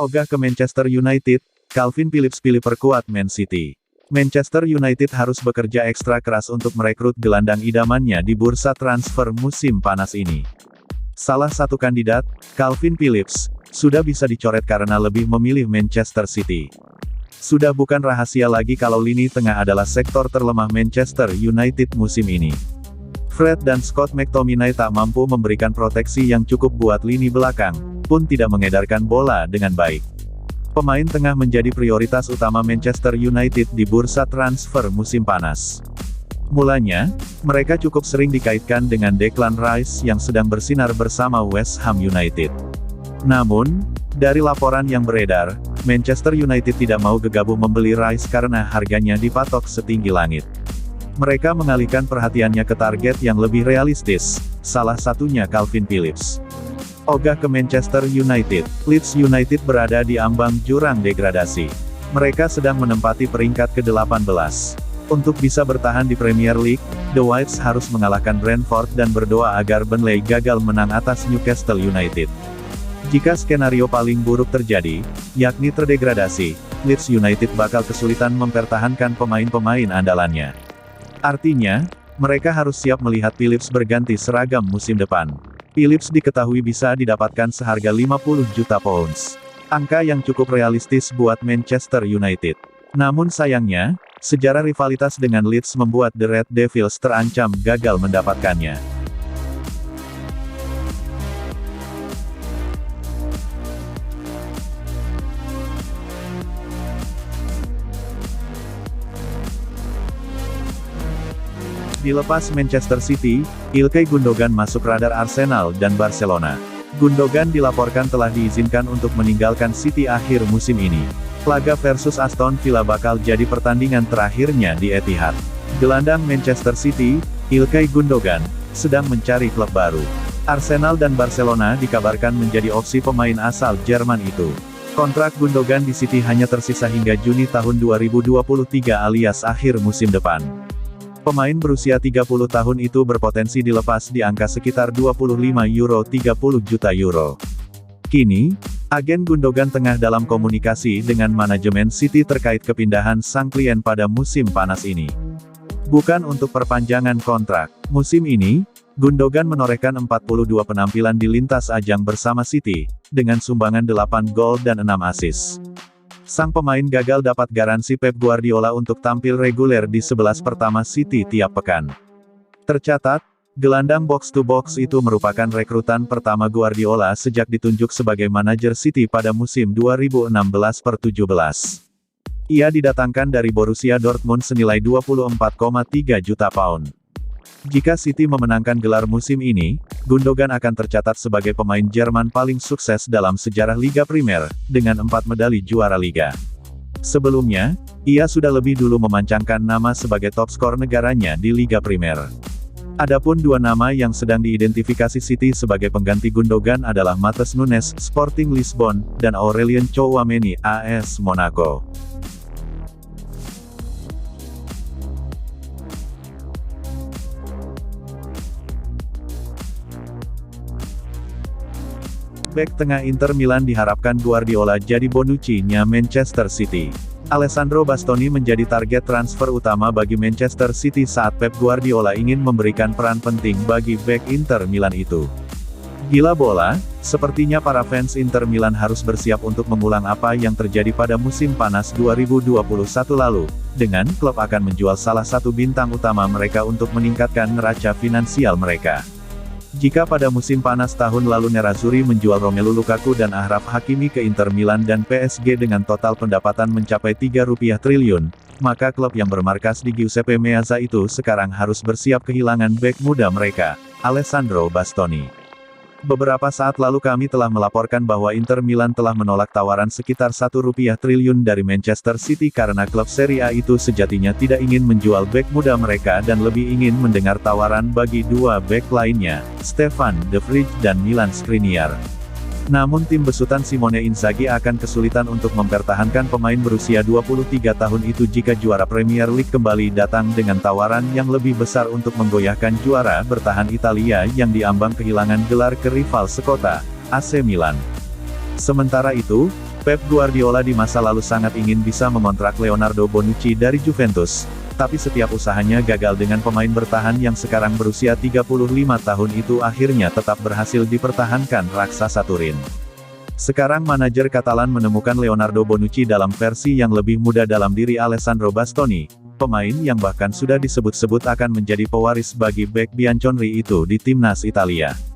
Ogah ke Manchester United, Calvin Phillips pilih perkuat Man City. Manchester United harus bekerja ekstra keras untuk merekrut gelandang idamannya di bursa transfer musim panas ini. Salah satu kandidat, Calvin Phillips, sudah bisa dicoret karena lebih memilih Manchester City. Sudah bukan rahasia lagi kalau lini tengah adalah sektor terlemah Manchester United musim ini. Fred dan Scott McTominay tak mampu memberikan proteksi yang cukup buat lini belakang, pun tidak mengedarkan bola dengan baik. Pemain tengah menjadi prioritas utama Manchester United di bursa transfer musim panas. Mulanya, mereka cukup sering dikaitkan dengan Declan Rice yang sedang bersinar bersama West Ham United. Namun, dari laporan yang beredar, Manchester United tidak mau gegabah membeli Rice karena harganya dipatok setinggi langit. Mereka mengalihkan perhatiannya ke target yang lebih realistis, salah satunya Calvin Phillips. Ogah ke Manchester United, Leeds United berada di ambang jurang degradasi. Mereka sedang menempati peringkat ke-18. Untuk bisa bertahan di Premier League, The Whites harus mengalahkan Brentford dan berdoa agar Burnley gagal menang atas Newcastle United. Jika skenario paling buruk terjadi, yakni terdegradasi, Leeds United bakal kesulitan mempertahankan pemain-pemain andalannya. Artinya, mereka harus siap melihat Phillips berganti seragam musim depan. Phillips diketahui bisa didapatkan seharga 50 juta pounds. Angka yang cukup realistis buat Manchester United. Namun sayangnya, sejarah rivalitas dengan Leeds membuat The Red Devils terancam gagal mendapatkannya. Dilepas Manchester City, Ilkay Gundogan masuk radar Arsenal dan Barcelona. Gundogan dilaporkan telah diizinkan untuk meninggalkan City akhir musim ini. Laga versus Aston Villa bakal jadi pertandingan terakhirnya di Etihad. Gelandang Manchester City, Ilkay Gundogan, sedang mencari klub baru. Arsenal dan Barcelona dikabarkan menjadi opsi pemain asal Jerman itu. Kontrak Gundogan di City hanya tersisa hingga Juni tahun 2023 alias akhir musim depan. Pemain berusia 30 tahun itu berpotensi dilepas di angka sekitar 25 euro 30 juta euro. Kini, agen Gundogan tengah dalam komunikasi dengan manajemen City terkait kepindahan sang klien pada musim panas ini. Bukan untuk perpanjangan kontrak. Musim ini, Gundogan menorehkan 42 penampilan di lintas ajang bersama City, dengan sumbangan 8 gol dan 6 assist. Sang pemain gagal dapat garansi Pep Guardiola untuk tampil reguler di 11 pertama City tiap pekan. Tercatat, gelandang box-to-box itu merupakan rekrutan pertama Guardiola sejak ditunjuk sebagai manajer City pada musim 2016-17. Ia didatangkan dari Borussia Dortmund senilai 24,3 juta pound. Jika City memenangkan gelar musim ini, Gundogan akan tercatat sebagai pemain Jerman paling sukses dalam sejarah Liga Primer, dengan 4 medali juara Liga. Sebelumnya, ia sudah lebih dulu memancangkan nama sebagai top skor negaranya di Liga Primer. Adapun dua nama yang sedang diidentifikasi City sebagai pengganti Gundogan adalah Matheus Nunes, Sporting Lisbon, dan Aurelien Tchouameni, AS Monaco. Bek tengah Inter Milan diharapkan Guardiola jadi Bonucci-nya Manchester City. Alessandro Bastoni menjadi target transfer utama bagi Manchester City saat Pep Guardiola ingin memberikan peran penting bagi bek Inter Milan itu. Gila bola, sepertinya para fans Inter Milan harus bersiap untuk mengulang apa yang terjadi pada musim panas 2021 lalu, dengan klub akan menjual salah satu bintang utama mereka untuk meningkatkan neraca finansial mereka. Jika pada musim panas tahun lalu Nerazzurri menjual Romelu Lukaku dan Achraf Hakimi ke Inter Milan dan PSG dengan total pendapatan mencapai Rp3 triliun, maka klub yang bermarkas di Giuseppe Meazza itu sekarang harus bersiap kehilangan bek muda mereka, Alessandro Bastoni. Beberapa saat lalu kami telah melaporkan bahwa Inter Milan telah menolak tawaran sekitar Rp1 triliun dari Manchester City karena klub Serie A itu sejatinya tidak ingin menjual bek muda mereka dan lebih ingin mendengar tawaran bagi dua bek lainnya, Stefan de Vrij dan Milan Skriniar. Namun tim besutan Simone Inzaghi akan kesulitan untuk mempertahankan pemain berusia 23 tahun itu jika juara Premier League kembali datang dengan tawaran yang lebih besar untuk menggoyahkan juara bertahan Italia yang diambang kehilangan gelar ke rival sekota, AC Milan. Sementara itu, Pep Guardiola di masa lalu sangat ingin bisa mengontrak Leonardo Bonucci dari Juventus, tapi setiap usahanya gagal dengan pemain bertahan yang sekarang berusia 35 tahun itu akhirnya tetap berhasil dipertahankan raksasa Turin. Sekarang manajer Katalan menemukan Leonardo Bonucci dalam versi yang lebih muda dalam diri Alessandro Bastoni, pemain yang bahkan sudah disebut-sebut akan menjadi pewaris bagi bek Bianconeri itu di timnas Italia.